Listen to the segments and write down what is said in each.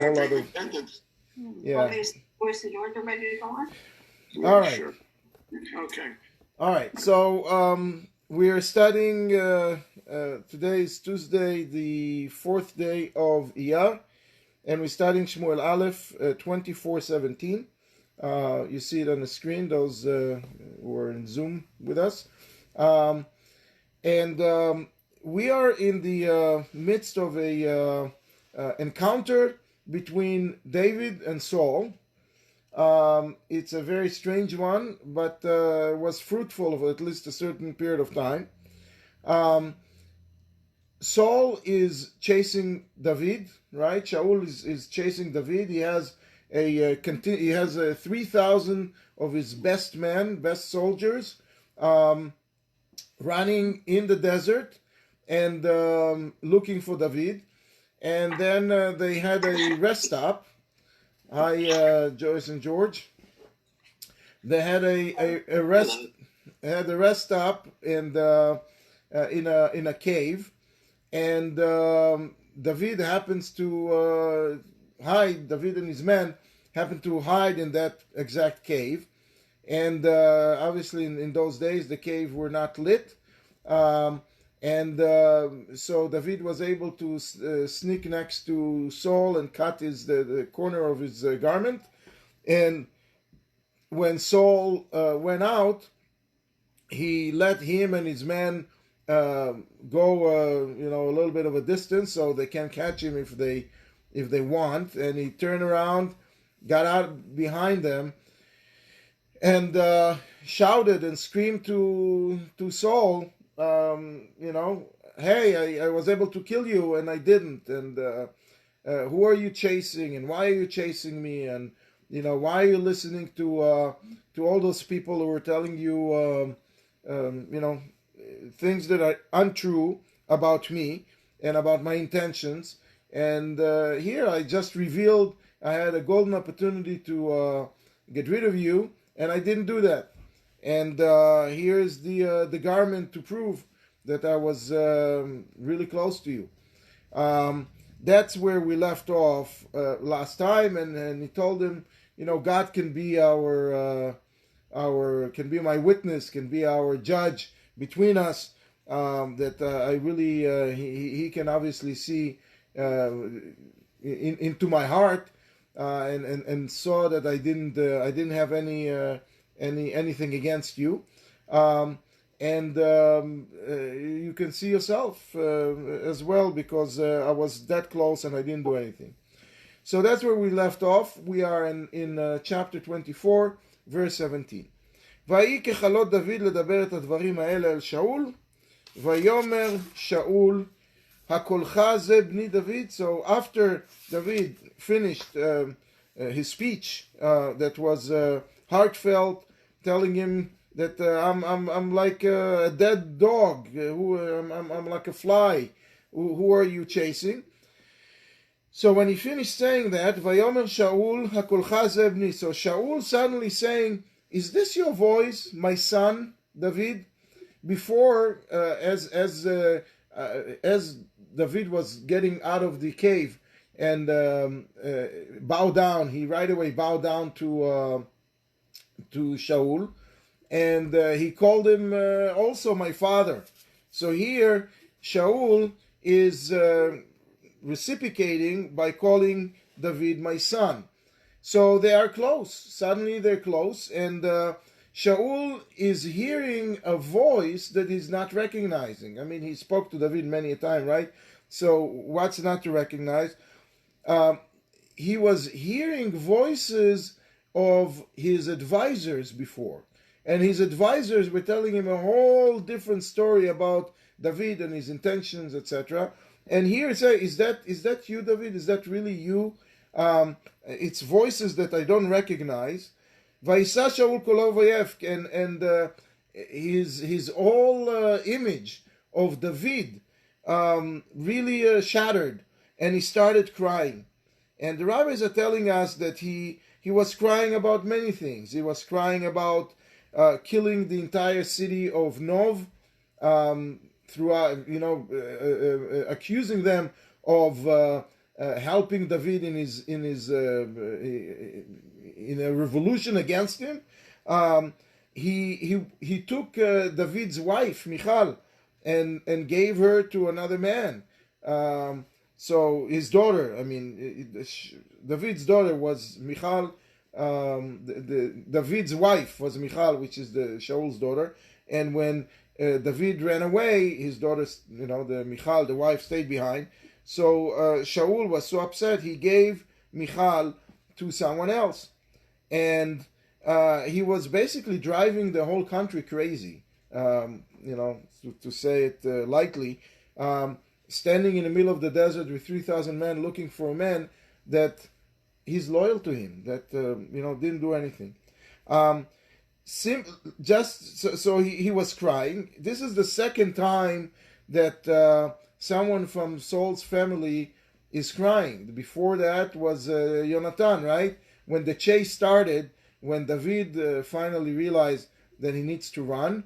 whole other. Yeah. Voice of Georgia ready to go on? All right. Sure. Okay. All right. So we are studying. Today is Tuesday, the 4th day of Iyar, and we're studying Shmuel Aleph 24:17. You see it on the screen. Those who are in Zoom with us, and we are in the midst of a encounter between David and Saul. It's a very strange one, but was fruitful for at least a certain period of time. Saul is chasing David, right? Shaul is chasing David. He has 3,000 of his best men, best soldiers, running in the desert and looking for David. And then they had a rest stop. Hi, Joyce and George. They had a rest stop and in a cave, and David happens to hide. David and his men happen to hide in that exact cave, and obviously in those days the cave were not lit. So David was able to sneak next to Saul and cut the corner of his garment. And when Saul went out, he let him and his men go, a little bit of a distance so they can catch him if they want. And he turned around, got out behind them, and shouted and screamed to Saul. Hey, I was able to kill you and I didn't, and who are you chasing, and why are you chasing me, and why are you listening to all those people who are telling you things that are untrue about me and about my intentions. And here I just revealed I had a golden opportunity to get rid of you, and I didn't do that. And here's the garment to prove that I was really close to you. That's where we left off last time, and he told him, God can be can be my witness, can be our judge between us. That I really he can obviously see into my heart, and saw that I didn't have anything against you, and you can see yourself as well, because I was that close and I didn't do anything. So that's where we left off. We are in chapter 24, verse 17. ויהי ככלות דוד לדבר את הדברים האלה אל שאול, ויאמר שאול, הקולך זה בני דוד. So after David finished his speech that was heartfelt, telling him that I'm like a dead dog, I'm like a fly. Who are you chasing? So when he finished saying that, Vayomer Shaul hakolcha ze bni. So Shaul suddenly saying, "Is this your voice, my son David?" Before, as David was getting out of the cave and bow down, he right away bowed down to Shaul, and he called him also my father. So here Shaul is reciprocating by calling David my son. So they are close. Suddenly they're close, and Shaul is hearing a voice that he's not recognizing. I mean, he spoke to David many a time, right? So what's not to recognize? He was hearing voices of his advisors before, and his advisors were telling him a whole different story about David and his intentions, etc. And here it's is that you, David? Is that really you? It's voices that I don't recognize. Vayisa Shaul kolo vayef, and his whole image of David really shattered, and he started crying. And the rabbis are telling us that he was crying about many things. He was crying about killing the entire city of Nov, throughout, accusing them of helping David in a revolution against him. He took David's wife Michal and gave her to another man. So his daughter, David's daughter was Michal. David's wife was Michal, which is the Shaul's daughter. And when David ran away, his daughter, the Michal, the wife, stayed behind. So Shaul was so upset, he gave Michal to someone else. And he was basically driving the whole country crazy, to say it lightly, standing in the middle of the desert with 3,000 men looking for a man that he's loyal to him, that didn't do anything. He was crying. This is the second time that someone from Saul's family is crying. Before that was Jonathan, right? When the chase started, when David finally realized that he needs to run,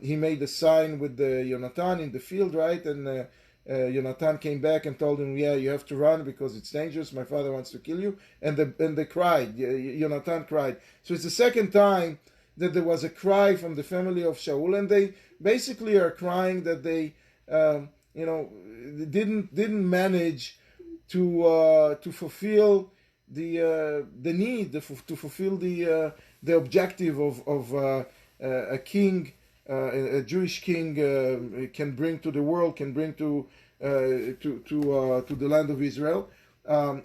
he made a sign with Jonathan in the field, right? And Jonathan came back and told him, "Yeah, you have to run because it's dangerous. My father wants to kill you." And they cried. Jonathan cried. So it's the second time that there was a cry from the family of Shaul, and they basically are crying that they, didn't manage to fulfill the need, to fulfill the objective of a king, a Jewish king can bring to the world, can bring to the land of Israel.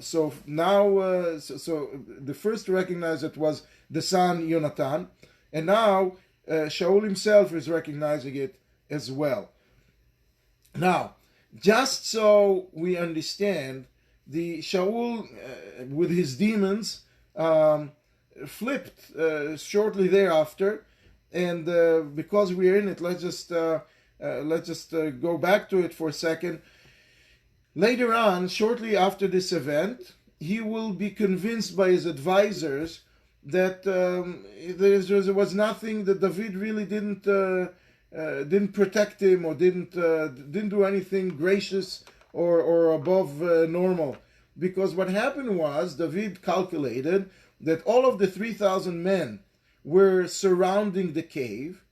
So now, so the first to recognize it was the son Jonathan, and now Shaul himself is recognizing it as well. Now, just so we understand, the Shaul with his demons flipped shortly thereafter, and because we're in it, let's just go back to it for a second. Later on, shortly after this event, he will be convinced by his advisors that there was nothing, that David really didn't protect him, or didn't do anything gracious or above normal. Because what happened was, David calculated that all of the 3,000 men were surrounding the cave.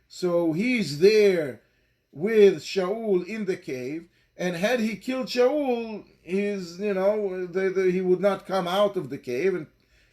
So he's there with Shaul in the cave, and had he killed Shaul, he would not come out of the cave, and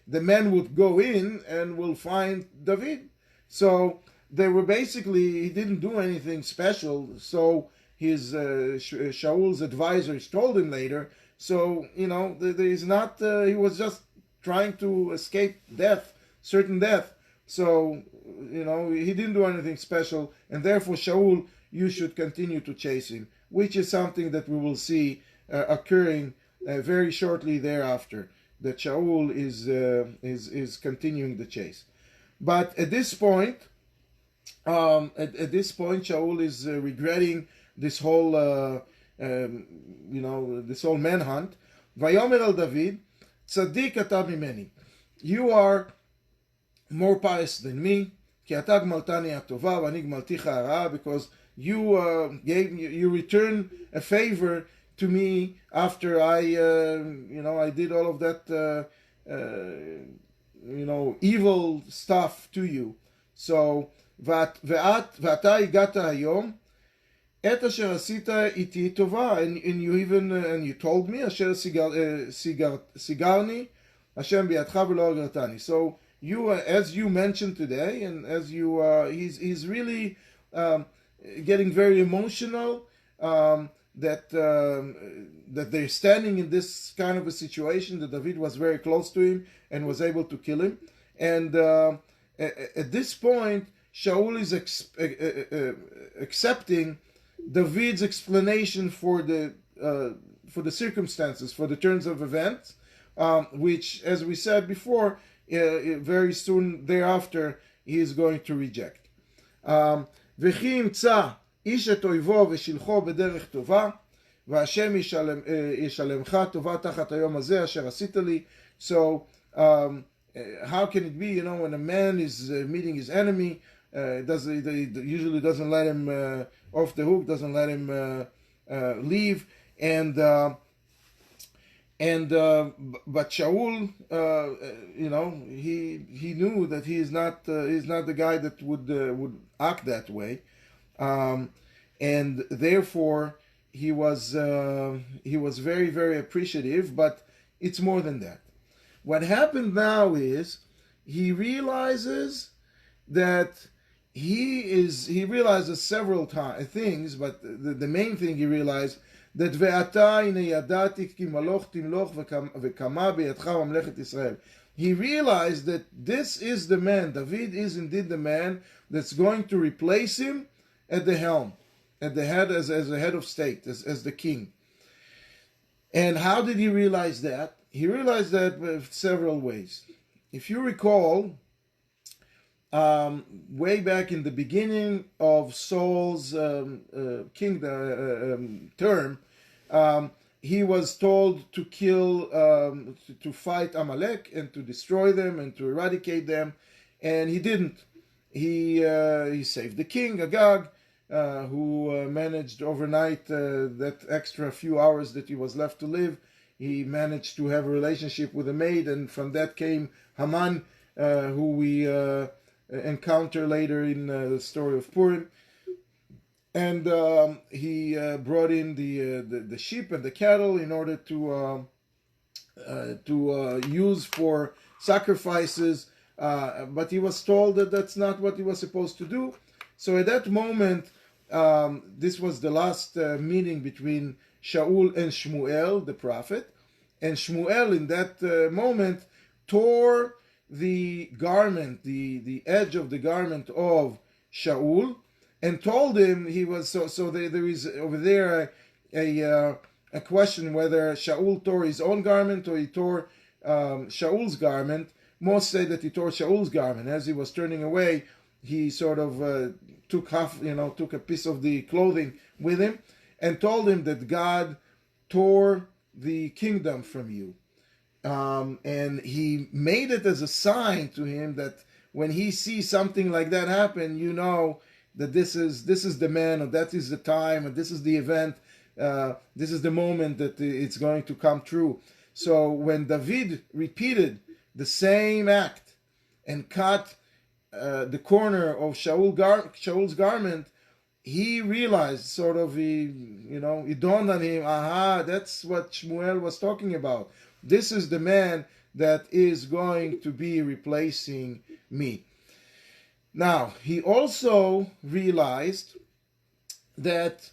the men would go in and will find David. So they were basically, he didn't do anything special. So his Shaul's advisors told him later. So there is not. He was just trying to escape death, certain death. So he didn't do anything special, and therefore Shaul, you should continue to chase him, which is something that we will see occurring very shortly thereafter. That Shaul is continuing the chase, but at this point, Shaul is regretting this whole this whole manhunt. Vayomer al David, tzaddik ata mimeni. You are more pious than me. Ki ata gmaltani atova v'ani gmalticha hara, because you return a favor to me after I did all of that evil stuff to you. So ve'ata igata hayom et asher asita iti tova, and you told me asher sigarni Hashem bi'adcha v'lo agartani. So you, as you mentioned today, and as you he's really getting very emotional, that they're standing in this kind of a situation, that David was very close to him and was able to kill him. And at this point, Shaul is accepting David's explanation for the circumstances, for the turns of events, which, as we said before, very soon thereafter he is going to reject. וכי ימצא איש את אויבו ושלחו בדרך טובה, והשם ישלמך טובה תחת היום הזה אשר עשית לי. So how can it be, when a man is meeting his enemy, usually doesn't let him off the hook, doesn't let him leave, and And but Shaul, he knew that he's not the guy that would act that way, and therefore he was very, very appreciative. But it's more than that. What happened now is he realizes that he realizes several things, but the main thing he realized that ve'ata הנה ידעתי כי מלוך תמלוך וקמה בידך ממלכת ישראל. He realized that this is the man, David is indeed the man that's going to replace him at the helm, at the head as a head of state, as the king. And how did he realize that? He realized that with several ways. If you recall, way back in the beginning of Saul's term, he was told to kill, to fight Amalek and to destroy them and to eradicate them, and he didn't. He saved the king Agag, who managed overnight that extra few hours that he was left to live. He managed to have a relationship with a maid, and from that came Haman, who we encounter later in the story of Purim. And he brought in the sheep and the cattle in order to use for sacrifices, but he was told that that's not what he was supposed to do. So at that moment, this was the last meeting between Shaul and Shmuel, the prophet, and Shmuel in that moment tore the garment, the edge of the garment of Shaul, and told him he was so. There is over there a question whether Shaul tore his own garment or he tore Shaul's garment. Most say that he tore Shaul's garment. As he was turning away, he sort of took a piece of the clothing with him, and told him that God tore the kingdom from you. And he made it as a sign to him that when he sees something like that happen, you know that this is the man, or that is the time, or this is the event, this is the moment that it's going to come true. So when David repeated the same act and cut the corner of Shaul's garment, he realized, sort of, it dawned on him, aha, that's what Shmuel was talking about. This is the man that is going to be replacing me. Now, he also realized that,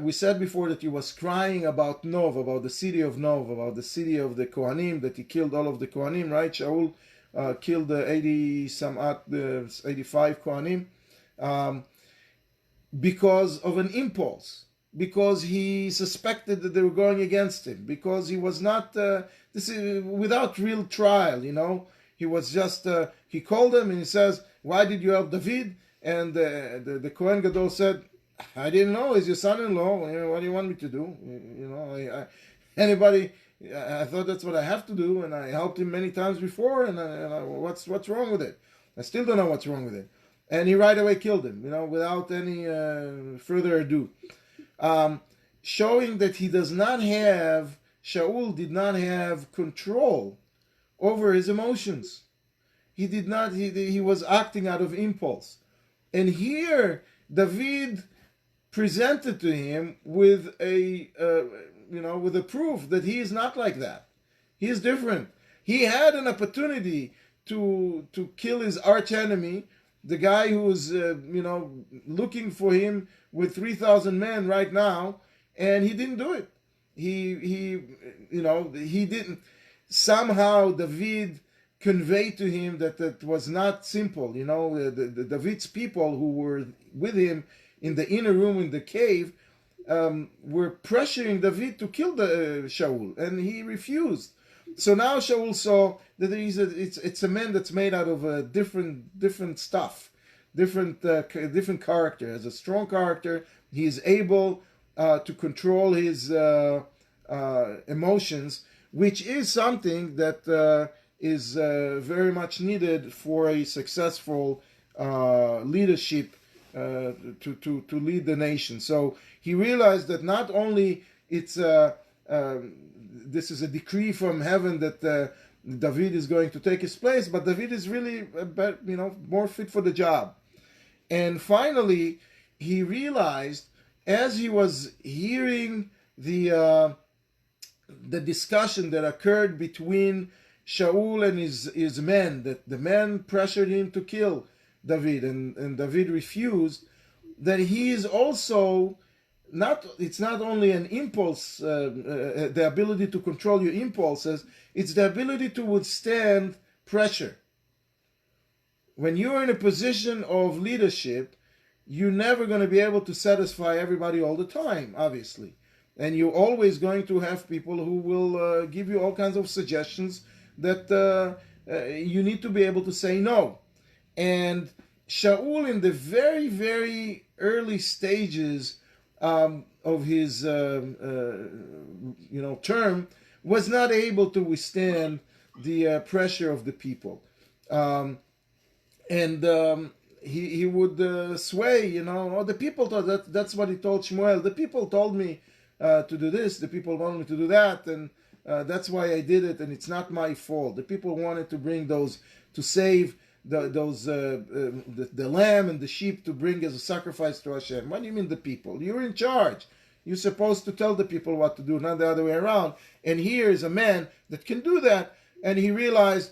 we said before that he was crying about Nov, about the city of Nov, about the city of the Kohanim, that he killed all of the Kohanim, right? Shaul killed 85 Kohanim, because of an impulse, because he suspected that they were going against him, because he was not, this is without real trial, he was just, he called them and he says, why did you help David? And the Kohen Gadol said, I didn't know, he's your son-in-law, what do you want me to do? I thought that's what I have to do, and I helped him many times before, and what's wrong with it? I still don't know what's wrong with it. And he right away killed him, without any further ado. Showing that Shaul did not have control over his emotions. He was acting out of impulse. And here, David presented to him with a proof that he is not like that. He is different. He had an opportunity to kill his arch enemy, the guy who was, looking for him with 3,000 men right now, and he didn't do it. He didn't. Somehow David conveyed to him that was not simple. The David's people who were with him in the inner room in the cave were pressuring David to kill Shaul, and he refused. So now Shaul saw that it's a man that's made out of different stuff, different character. Has a strong character. He is able to control his emotions, which is something that is very much needed for a successful leadership to lead the nation. So he realized that not only it's this is a decree from heaven that David is going to take his place, but David is really more fit for the job. And finally, he realized, as he was hearing the discussion that occurred between Shaul and his men, that the men pressured him to kill David, and David refused, that he is also it's not only an impulse, the ability to control your impulses, it's the ability to withstand pressure. When you're in a position of leadership, you're never going to be able to satisfy everybody all the time, obviously. And you're always going to have people who will give you all kinds of suggestions that you need to be able to say no. And Shaul, in the very, very early stages of his term, was not able to withstand the pressure of the people. He would sway, the people thought that's what he told Shmuel. The people told me to do this, the people wanted me to do that, and that's why I did it, and it's not my fault. The people wanted to bring to save the lamb and the sheep to bring as a sacrifice to Hashem. What do you mean the people? You're in charge. You're supposed to tell the people what to do, not the other way around. And here is a man that can do that, and he realized,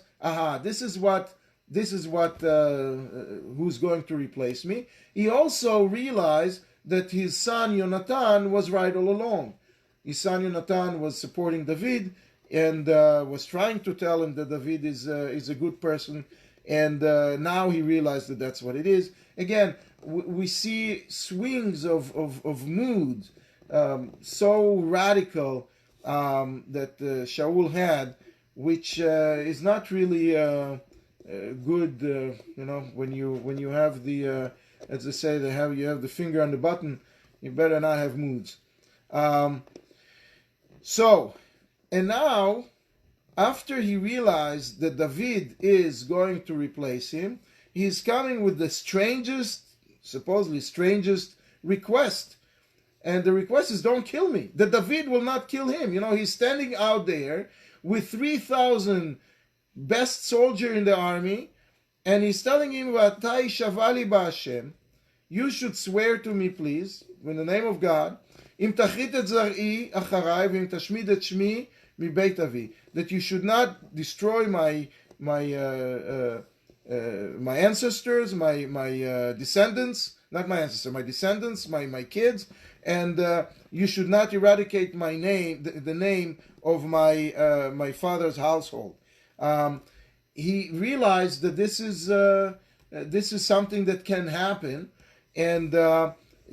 this is what who's going to replace me. He also realized that his son Yonatan was right all along. His son Yonatan was supporting David and was trying to tell him that David is a good person, and now he realized that that's what it is. Again, we see swings of mood so radical that Shaul had, which is not really good. When you have the as they say, you have the finger on the button, you better not have moods. And now, after he realized that David is going to replace him, he's coming with the supposedly strangest request. And the request is, don't kill me. That David will not kill him. He's standing out there with 3,000 best soldier in the army, and he's telling him, "Vatai shavali ba'Hashem, you should swear to me, please, in the name of God, im tachrit et zar'i acharai v'im tashmid et shmi mi beit avi, that you should not destroy my ancestors, my descendants, not my ancestors, my descendants, my kids, and you should not eradicate my name, the name of my father's household." He realized that this is something that can happen, and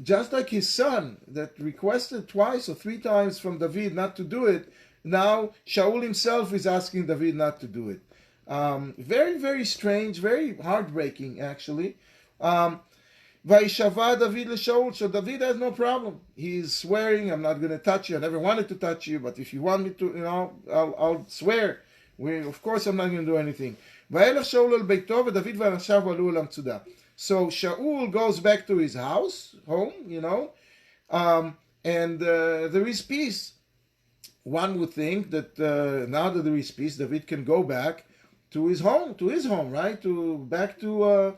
just like his son that requested twice or three times from David not to do it, now Shaul himself is asking David not to do it. Very, very strange, very heartbreaking, actually. Vayishava David leShaul, so David has no problem. He's swearing, "I'm not going to touch you. I never wanted to touch you, but if you want me to, I'll swear. Of course, I'm not going to do anything." So Shaul goes back to his home, and there is peace. One would think that now that there is peace, David can go back to his home, right? Back to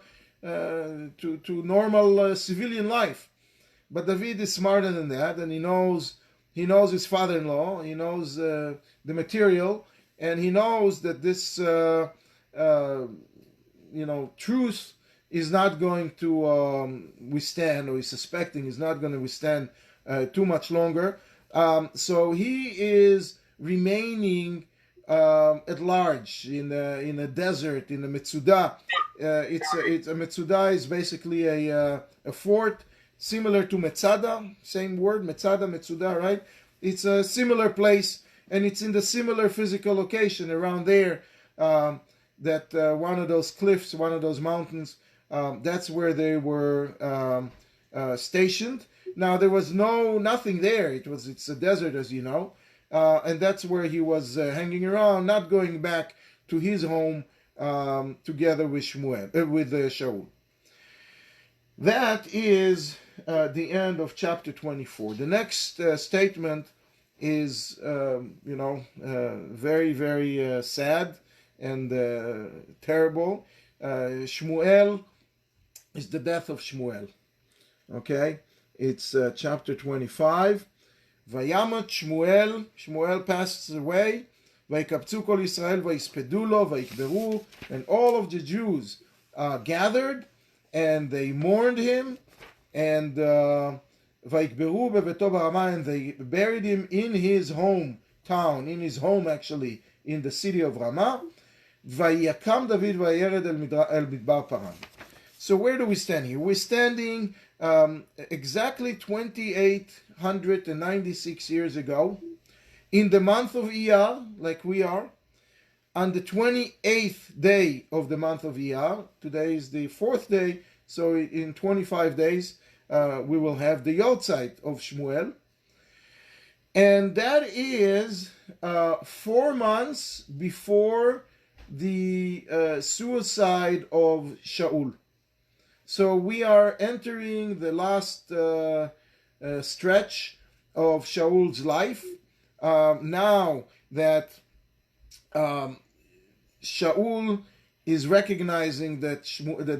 normal civilian life. But David is smarter than that, and he knows his father-in-law, he knows the material, and he knows that this truth is not going to withstand, or he's suspecting is not going to withstand too much longer. So he is remaining at large in a desert, in a metzudah. It's a metzudah is basically a fort similar to metzada, same word, metzada, metzudah, right? It's a similar place, and it's in the similar physical location around there. That one of those cliffs, one of those mountains, that's where they were stationed. Now there was nothing there. It's a desert, as you know, and that's where he was hanging around, not going back to his home together with Shaul. That is the end of chapter 24. The next statement is, very, very sad and terrible. Shmuel is the death of Shmuel. Okay, it's chapter 25. Vayamat Shmuel, Shmuel passes away. Vayikabtzu kol Yisrael vayispedu lo vayikberu, and all of the Jews gathered and they mourned him, and vayikberu bebeto barama, and they buried him in his hometown, in his home actually, in the city of Ramah. Vayakam David vayered el midbar Paran. So where do we stand here? We're standing exactly 2896 years ago, in the month of Iyar, like we are, on the 28th day of the month of Iyar. Today is the 4th day, so in 25 days we will have the Yotzeit of Shmuel. And that is 4 months before the suicide of Shaul. So we are entering the last stretch of Shaul's life. Now that Shaul is recognizing that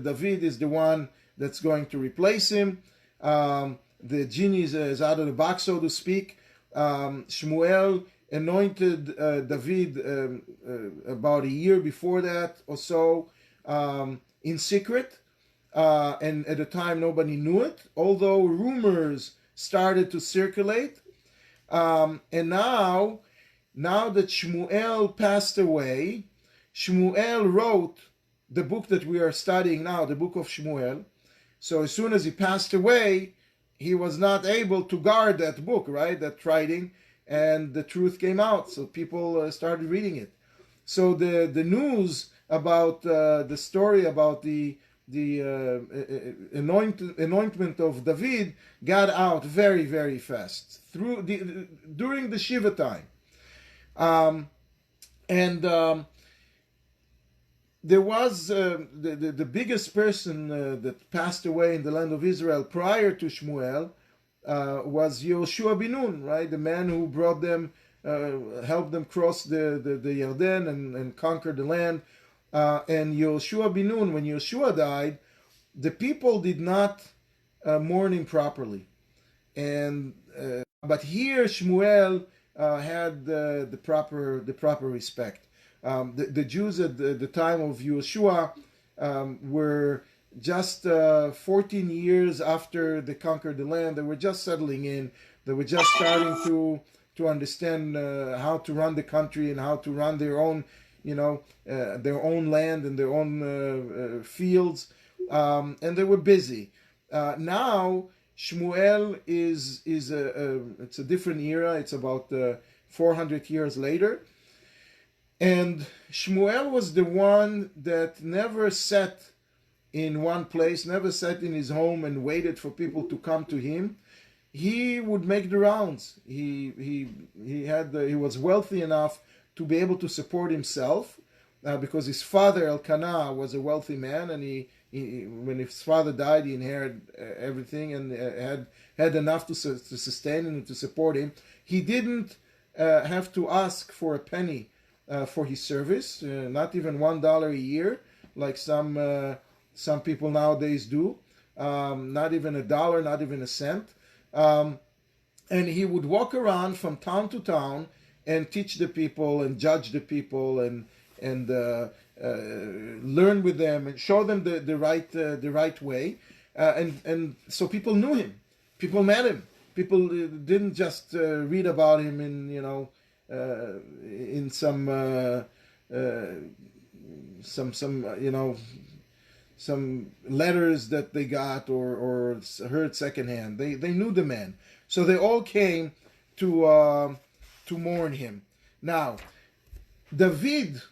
David is the one that's going to replace him, the genie is out of the box, so to speak. Shmuel anointed David about a year before that or so, in secret. And at the time nobody knew it, although rumors started to circulate. And now that Shmuel passed away, Shmuel wrote the book that we are studying now, the book of Shmuel. So as soon as he passed away, he was not able to guard that book, right, that writing, and the truth came out. So people started reading it. So the news about the story about the anointment of David got out very, very fast during the Shiva time, and there was the biggest person that passed away in the land of Israel prior to Shmuel was Yehoshua bin Nun, right? The man who brought them, helped them cross the Yarden and conquer the land. And Yehoshua bin Nun, when Yehoshua died, the people did not mourn him properly, and but here Shmuel had the proper respect. The Jews at the time of Yehoshua were just 14 years after they conquered the land. They were just settling in. They were just starting to understand how to run the country and how to run their own, their own land and their own fields, and they were busy. Now Shmuel is it's a different era. It's about 400 years later, and Shmuel was the one that never sat in one place, never sat in his home and waited for people to come to him. He would make the rounds. He was wealthy enough to be able to support himself, because his father Elkanah was a wealthy man, and he when his father died, he inherited everything and had enough to sustain and to support him. He didn't have to ask for a penny for his service, not even $1 a year, like some people nowadays do. Not even $1, not even a cent. And he would walk around from town to town and teach the people and judge the people and learn with them and show them the right way. And so people knew him. People met him. People didn't just read about him in some letters that they got or heard secondhand. They knew the man, so they all came to mourn him. Now, David,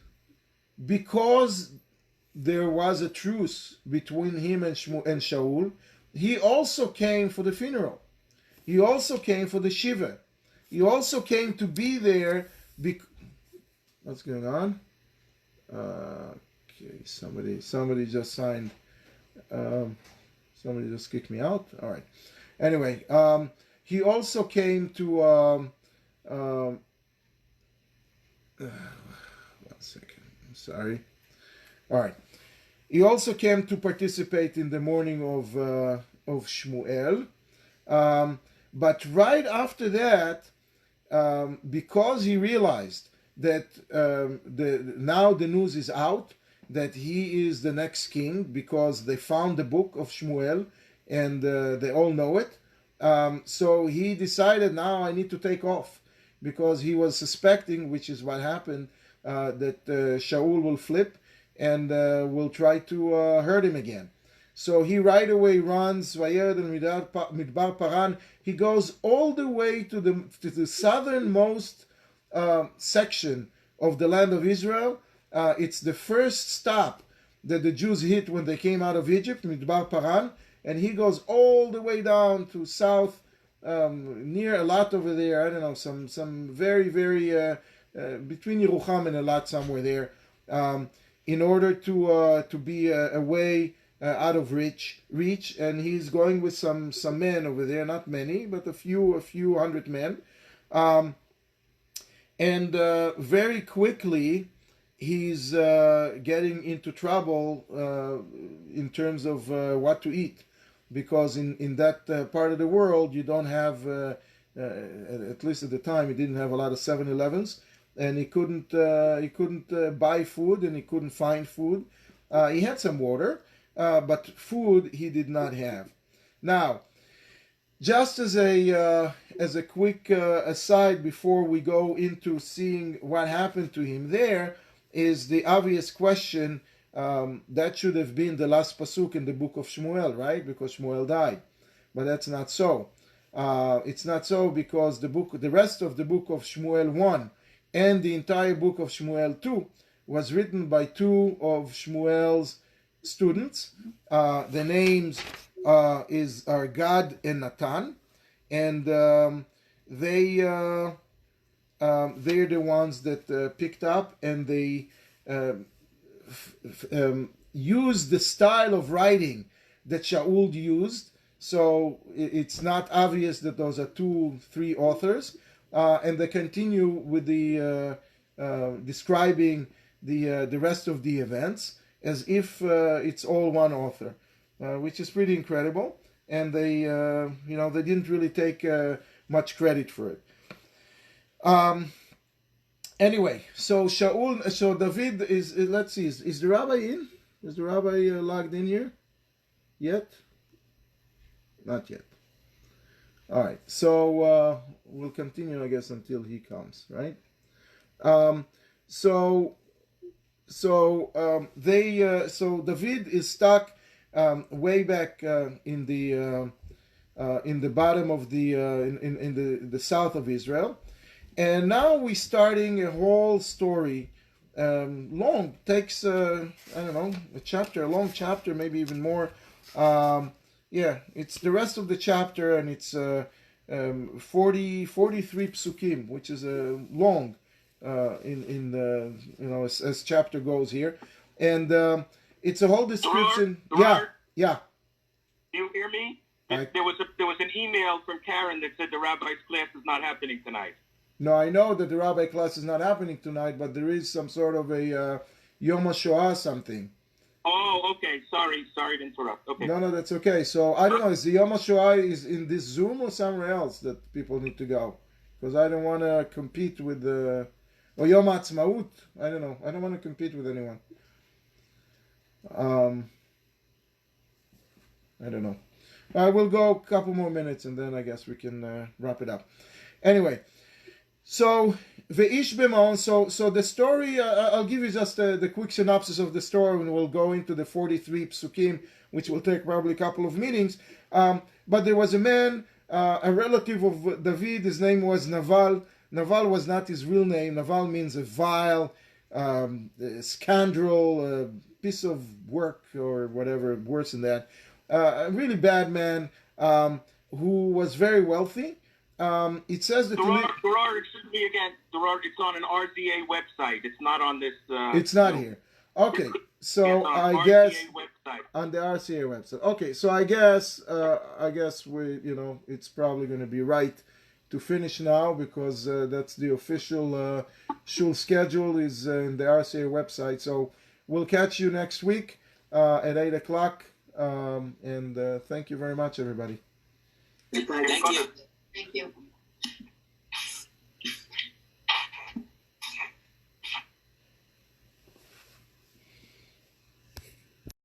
because there was a truce between him and Shaul, he also came for the funeral. He also came for the Shiva. He also came to be there. What's going on? Okay, somebody just signed. Somebody just kicked me out. All right. Anyway, he also came to One second. I'm sorry. All right. He also came to participate in the mourning of Shmuel. But right after that, because he realized that now the news is out that he is the next king, because they found the book of Shmuel and they all know it. So he decided, now I need to take off, because he was suspecting, which is what happened, that Shaul will flip and will try to hurt him again. So he right away runs, Midbar Paran. He goes all the way to the southernmost section of the land of Israel. It's the first stop that the Jews hit when they came out of Egypt, Midbar Paran. And he goes all the way down to south, near Elat over there. I don't know, some very, very, between Yerucham and Elat, somewhere there, in order to be away out of reach, and he's going with some men over there, not many, but a few hundred men, and very quickly he's getting into trouble in terms of what to eat, because in that part of the world you don't have, at least at the time, he didn't have a lot of 7-Elevens, and he couldn't buy food, and he couldn't find food. He had some water. But food he did not have. Now, just as a quick aside before we go into seeing what happened to him, there is the obvious question that should have been the last pasuk in the book of Shmuel, right? Because Shmuel died, but that's not so. It's not so because the rest of the book of Shmuel 1 and the entire book of Shmuel 2 was written by two of Shmuel's students. The names are Gad and Natan, and they're the ones that picked up, and they used the style of writing that Shaul used. So it's not obvious that those are 2-3 authors, and they continue with the describing the rest of the events as if it's all one author, which is pretty incredible. And they didn't really take much credit for it. Anyway, so David is. Let's see, is the rabbi in? Is the rabbi logged in here yet? Not yet. All right, so we'll continue, I guess, until he comes, right? So David is stuck way back in the bottom of in the south of Israel, and now we're starting a whole story. Long, takes I don't know, a long chapter, maybe even more. It's the rest of the chapter, and it's 43 psukim, which is long. As chapter goes here, and it's a whole description. Drar, Yeah. Do you hear me? There was an email from Karen that said the rabbi's class is not happening tonight. No, I know that the rabbi class is not happening tonight, but there is some sort of a Yom HaShoah something. Oh, okay. Sorry to interrupt. Okay. No, that's okay. So I don't know. Is the Yom HaShoah is in this Zoom or somewhere else that people need to go? Because I don't want to compete with the. Or Yom HaAtzmaut. I don't know. I don't want to compete with anyone. I don't know. We'll go a couple more minutes and then I guess we can wrap it up. Anyway, so Ve'ish B'Maon. So the story, I'll give you just the quick synopsis of the story, and we'll go into the 43 psukim, which will take probably a couple of meetings. But there was a man, a relative of David. His name was Naval. Naval was not his real name. Naval means a vile, scoundrel, piece of work or whatever, worse than that. A really bad man who was very wealthy. It says that... Drar, excuse me again. Drar, it's on an RZA website. It's not on this... it's not here. Okay, so I guess... Website. On the RCA website. Okay, so I guess we, it's probably going to be right finish now because that's the official shul schedule is in the RCA website. So we'll catch you next week at 8 o'clock. And thank you very much, everybody. Thank you.